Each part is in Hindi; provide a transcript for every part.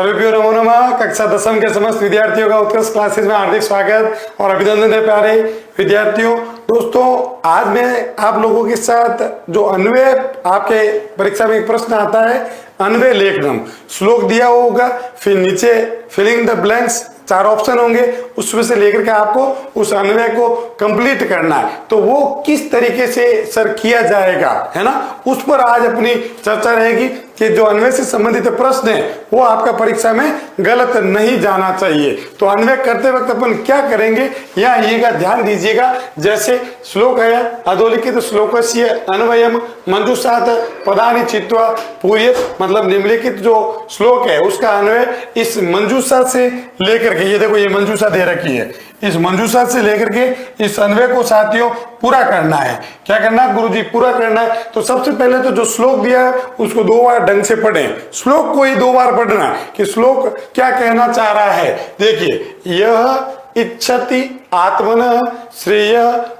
सर्वेभ्यो नमो नमः। कक्षा 10वीं के समस्त विद्यार्थियों का उत्कृष्ट क्लासेस में हार्दिक स्वागत और अभिनंदन है प्यारे विद्यार्थियों। दोस्तों, आज मैं आप लोगों के साथ जो अन्वय, आपके परीक्षा में एक प्रश्न आता है अन्वय लेखनम, श्लोक दिया होगा, फिर नीचे फिलिंग द ब्लैंक्स 4 ऑप्शन होंगे, उसमें से लेकर के आपको उस अन्वय को कंप्लीट करना है। तो वो किस तरीके से सर किया जाएगा, है ना, उस पर आज अपनी चर्चा रहेगी कि जो अन्वय से संबंधित प्रश्न है वो आपका परीक्षा में गलत नहीं जाना चाहिए। तो अन्वय करते वक्त अपन क्या करेंगे, यहाँ ये ध्यान दीजिएगा। जैसे श्लोक है, अधोलिखित श्लोकस्य अन्वयम मंजूषात पदानि चित्वा पूर्यत, मतलब निम्नलिखित जो श्लोक है उसका अन्वय इस मंजूषा से लेकर के, ये देखो ये मंजूषा दे रखी है, इस मंजूषा से लेकर के इस अन्वय को साथियों पूरा करना है। क्या करना है गुरुजी, पूरा करना है। तो सबसे पहले तो जो श्लोक दिया है उसको 2 बार ढंग से पढ़ें, श्लोक को ही 2 बार पढ़ना है कि श्लोक क्या कहना चाह रहा है। देखिए, यह इच्छति आत्मनः श्रेय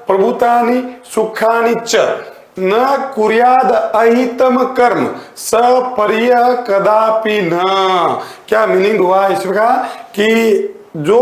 प्रभुतानि सुखानि च न कुर्याद अहितम कर्म सपर्य कदापि न। क्या मीनिंग हुआ इसका कि जो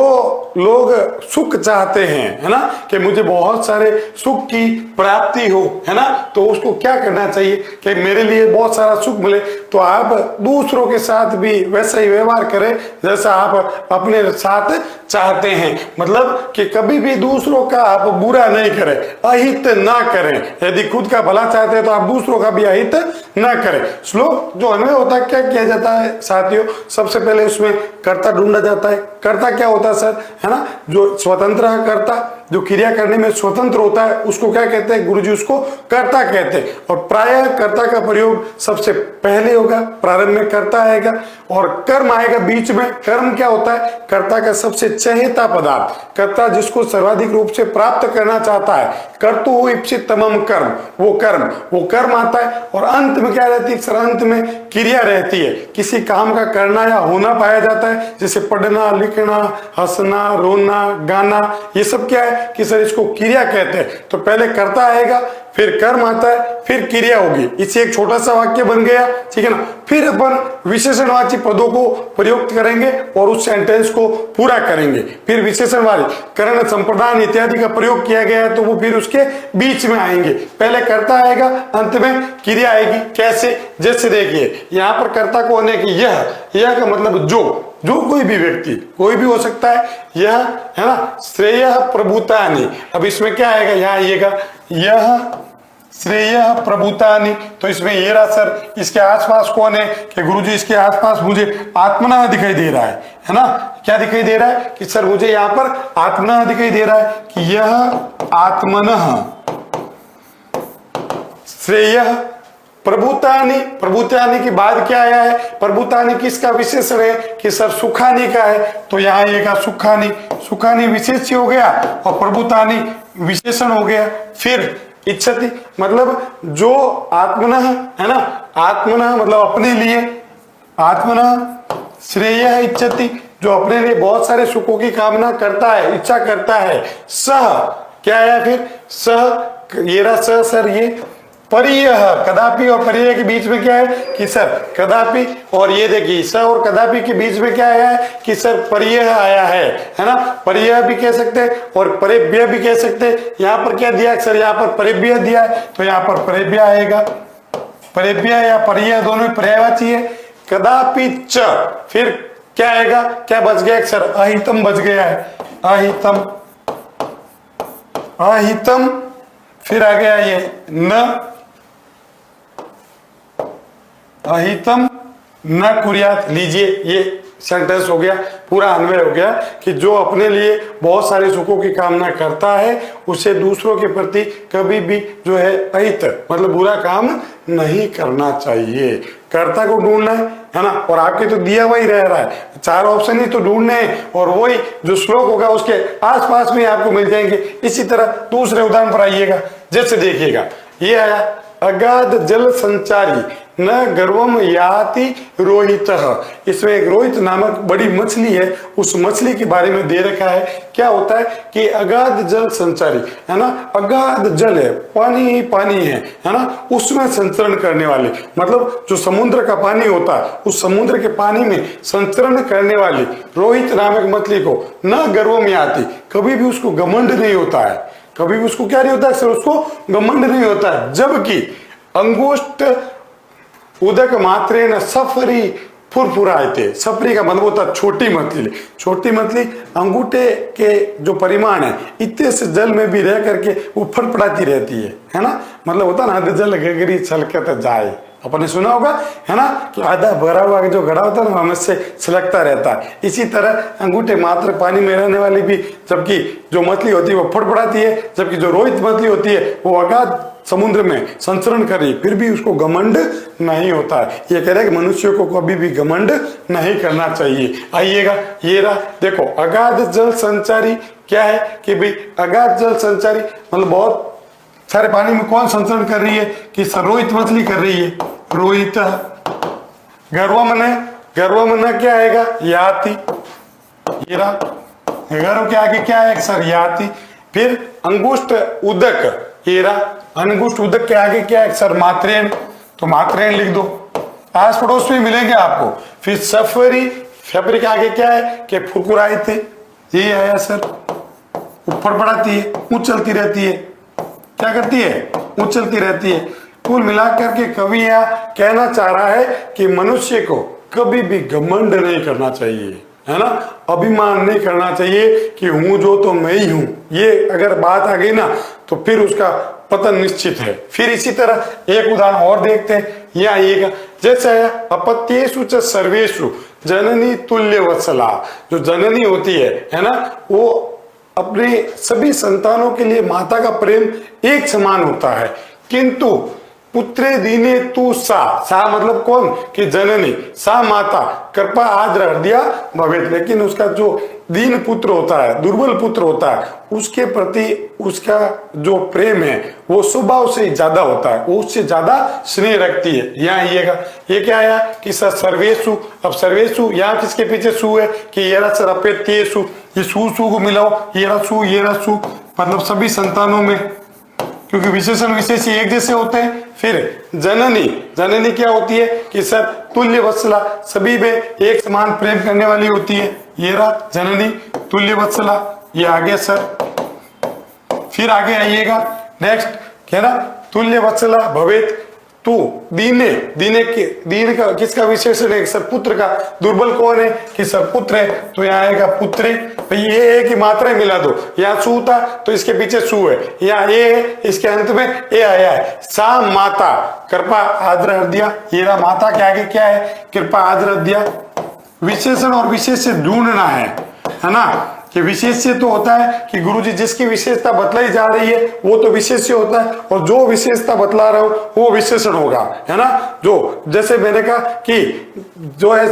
लोग सुख चाहते हैं, है ना, कि मुझे बहुत सारे सुख की प्राप्ति हो, है ना, तो उसको क्या करना चाहिए कि मेरे लिए बहुत सारा सुख मिले, तो आप दूसरों के साथ भी वैसा ही व्यवहार करें जैसा आप अपने साथ चाहते हैं। मतलब कि कभी भी दूसरों का आप बुरा नहीं करें, अहित ना करें। यदि खुद का भला चाहते हैं तो आप दूसरों का भी अहित ना करें। श्लोक जो अन्वय होता है, क्या किया जाता है साथियों, सबसे पहले उसमें कर्ता ढूंढा जाता है। कर्ता क्या होता है सर, है ना, जो स्वतंत्र है कर्ता, जो क्रिया करने में स्वतंत्र होता है उसको क्या कहते हैं गुरुजी, उसको कर्ता कहते हैं। और प्रायः कर्ता का प्रयोग सबसे पहले होगा, प्रारंभ में कर्ता आएगा और कर्म आएगा बीच में। कर्म क्या होता है, कर्ता का सबसे चहेता पदार्थ, कर्ता जिसको सर्वाधिक रूप से प्राप्त करना चाहता है, कर्तु इप्सित तमम कर्म, वो कर्म आता है। और अंत में क्या रहती है सर, अंत में क्रिया रहती है, किसी काम का करना या होना पाया जाता है, जैसे पढ़ना, लिखना, हंसना, रोना, गाना, ये सब क्या है कि सर इसको क्रिया कहते हैं। तो पहले कर्ता आएगा, फिर कर्म आता है, फिर क्रिया होगी। इससे एक छोटा सा वाक्य बन गया, ठीक है ना। फिर अपन विशेषणवाची पदों को प्रयोग करेंगे और उस सेंटेंस को पूरा करेंगे। फिर विशेषणवाची करण, संप्रदान इत्यादि का प्रयोग किया गया है तो वो फिर उसके बीच में आएंगे। पहले कर्ता आएगा, अंत में क्रिया आएगी। कैसे, जैसे देखिए यहाँ पर कर्ता को होने की यह का मतलब जो कोई भी व्यक्ति, कोई भी हो सकता है, यह है ना, श्रेय प्रभुतानि। अब इसमें क्या आएगा, यहाँ आइएगा, यह श्रेय प्रभुतानि, तो इसमें ये रहा सर। इसके आसपास कौन है कि गुरुजी, इसके आसपास मुझे आत्मना दिखाई दे रहा है ना। क्या दिखाई दे रहा है कि सर मुझे यहाँ पर आत्मना दिखाई दे रहा है कि यह आत्मनः श्रेय प्रभुतानि की बाद क्या आया है, प्रभुतानि किसका विशेषण है कि सर सुखानि का है, तो यहाँ आएगा सुखानि विशेष्य हो गया और प्रभुतानि विशेषण हो गया। फिर इच्छति मतलब जो आत्मनः, है ना, आत्मनः मतलब अपने लिए, आत्मनः श्रेय इच्छति, जो अपने लिए बहुत सारे सुखों की कामना करता है, इच्छा करता है। सह क्या आया फिर, सह, ये रहा सह सर, ये परियः, कदापि और परियः के बीच में क्या है कि सर कदापि, और ये देखिए स और कदापि के बीच में क्या आया है कि सर परियः आया है ना। परियः भी कह सकते हैं और परेभ्य भी कह सकते हैं। यहाँ पर क्या दिया सर, यहाँ पर परेभ्य दिया है तो यहाँ पर परेभ्य आएगा। परेभ्य या परियः दोनों पर्यायवाची है। कदापि च, फिर क्या आएगा, क्या बच गया सर, अहितम बच गया है, अहितम। फिर आ गया ये न, अहितम न कुर्यात। लीजिए ये सेंटेंस हो गया, पूरा अन्वय हो गया कि जो अपने लिए बहुत सारे सुखों की कामना करता है उसे दूसरों के प्रति कभी भी जो है अहित मतलब बुरा काम नहीं करना चाहिए। कर्ता को ढूंढना है ना, और आपके तो दिया हुआ ही रह रहा है, 4 ऑप्शन ही तो ढूंढने हैं और वही जो श्लोक होगा उसके आसपास में आपको मिल जाएंगे। इसी तरह दूसरे उदाहरण पर आइएगा, जैसे देखिएगा ये आया, अगाध जल संचारी न गर्वम याति रोहितः। इसमें एक रोहित नामक बड़ी मछली है, उस मछली के बारे में दे रखा है। क्या होता है कि अगाध जल संचारी, है ना, अगाध जल है, पानी ही पानी है ना, उसमें संचरण करने वाली, मतलब जो समुद्र का पानी होता है उस समुद्र के पानी में संचरण करने वाली रोहित नामक मछली को न गर्व में आती, कभी भी उसको घमंड नहीं होता है, कभी भी उसको क्या नहीं होता है सर, उसको घमंड नहीं होता है। जबकि अंगुष्ठ उदक मात्रे न सफरी फुरफुराते, सफरी का मतलब होता है छोटी मछली, छोटी मछली अंगूठे के जो परिमाण है इतने से जल में भी रह करके वो फड़फड़ाती रहती है ना, मतलब होता है ना जल गगरी छलकत जाए, अपने सुना होगा है ना कि आधा भरा हुआ जो घड़ा होता है ना हमें से छलकता रहता है। इसी तरह अंगूठे मात्र पानी में रहने वाली भी, जबकि जो मछली होती है वो फड़फड़ाती है, जबकि जो रोहित मछली होती है वो अगाध समुद्र में संचरण कर रही, फिर भी उसको घमंड नहीं होता है। ये कह रहे हैं कि मनुष्य को कभी भी घमंड नहीं करना चाहिए। आइएगा, ये रहा देखो, अगाध जल संचारी क्या है कि भाई अगाध जल संचारी मतलब बहुत सारे पानी में कौन संचरण कर रही है कि रोहित मछली कर रही है, रोहित। गर्वमन क्या आएगा, याति, ये रहा गर्व के आगे क्या है सर, याति। फिर अंगुष्ठ उदक, ये रहा अंगुष्ठ उदक के आगे क्या है सर, मात्रेण, तो मात्रेण लिख दो, आस पड़ोस में मिलेंगे आपको। फिर सफरी, सफरी के आगे क्या है कि फुरफुराई थे, ये आया सर, ऊपर पड़ाती है, उछलती रहती है, क्या करती है, उछलती रहती है। कुल मिलाकर के कवि यहाँ कहना चाह रहा है कि मनुष्य को कभी भी घमंड नहीं करना चाहिए, है ना, अभिमान नहीं करना चाहिए कि हूं जो तो मैं ही हूं। ये अगर बात आ गई ना तो फिर उसका पतन निश्चित है। फिर इसी तरह एक उदाहरण और देखते हैं, यहाँ आइएगा, जैसे अपत्येषु च सर्वेषु जननी तुल्य वत्सला, जो जननी होती है ना, वो अपने सभी संतानों के लिए माता का प्रेम एक समान होता है, किंतु पुत्रे दीने तू सा मतलब कौन कि जननी, सा माता कृपा आद्र हृदया भवेत, लेकिन उसका जो दीन पुत्र होता है, दुर्बल पुत्र होता है, उसके प्रति उसका जो प्रेम है वो स्वभाव से ज्यादा होता है, वो उससे ज्यादा स्नेह रखती है। यहाँ आइएगा, ये क्या आया कि सर सर्वेशु, अब सर्वेशु यहाँ किसके पीछे सु है कि ये रहा सर अपेत्येषु, ये सु को मिलाओ, ये रहा सु मतलब सभी संतानों में, क्योंकि विशेषण विशेषी एक जैसे होते हैं। फिर जननी, जननी क्या होती है कि सर तुल्य वत्सला, सभी में एक समान प्रेम करने वाली होती है, ये रहा जननी तुल्य वत्सला, ये आगे सर। फिर आगे आइएगा, नेक्स्ट क्या ना, तुल्य वत्सला भवेत तू दीने, दीन का किसका विशेषण है सर, पुत्र का। दुर्बल कौन है कि सर पुत्र है, तो यहाँ आएगा पुत्रे, ये एक ही मात्रा मिला दो, यहाँ सु था तो इसके पीछे सु है, यहाँ ए है इसके अंत में ए आया है। सा माता कृपा आद्र हृदया, ये रहा माता के आगे क्या है, कृपा आद्र हृदया। विशेषण और विशेष से ढूंढना है ना, कि विशेष्य तो होता है कि गुरुजी जिसकी विशेषता बतलाई जा रही है वो तो विशेष्य होता है, और जो विशेषता बतला रहे हो वो विशेषण होगा, है ना। जो जैसे मैंने कहा कि जो है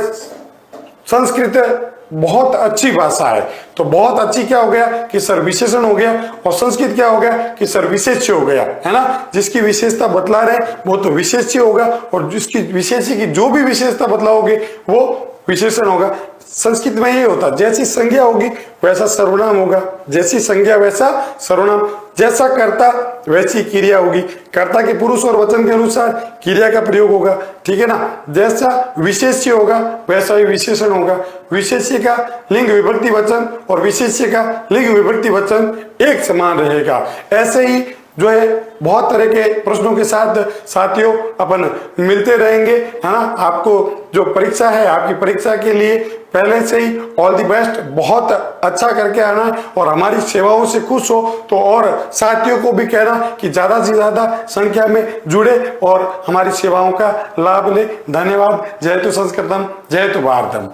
संस्कृत बहुत अच्छी भाषा है, तो बहुत अच्छी क्या हो गया कि सर विशेषण हो गया, और संस्कृत क्या हो गया कि सर विशेष्य हो गया, है ना। जिसकी विशेषता बतला रहे वो तो विशेष्य होगा, और जिसकी विशेष्य की जो भी विशेषता बतलाओगे वो विशेषण होगा। संस्कृत में ये होता, जैसी संज्ञा होगी वैसा सर्वनाम होगा, जैसी संज्ञा वैसा सर्वनाम, जैसा कर्ता वैसी क्रिया होगी, कर्ता के पुरुष और वचन के अनुसार क्रिया का प्रयोग होगा, ठीक है ना। जैसा विशेष्य होगा वैसा ही विशेषण होगा, विशेष्य का लिंग विभक्ति वचन और विशेष्य का लिंग विभक्ति वचन एक समान रहेगा। ऐसे ही जो है बहुत तरह के प्रश्नों के साथ साथियों अपन मिलते रहेंगे, है ना। आपको जो परीक्षा है, आपकी परीक्षा के लिए पहले से ही ऑल द बेस्ट, बहुत अच्छा करके आना है, और हमारी सेवाओं से खुश हो तो और साथियों को भी कहना कि ज्यादा से ज्यादा संख्या में जुड़े और हमारी सेवाओं का लाभ ले। धन्यवाद। जय तो संस्कृतम, जय तो भारतम।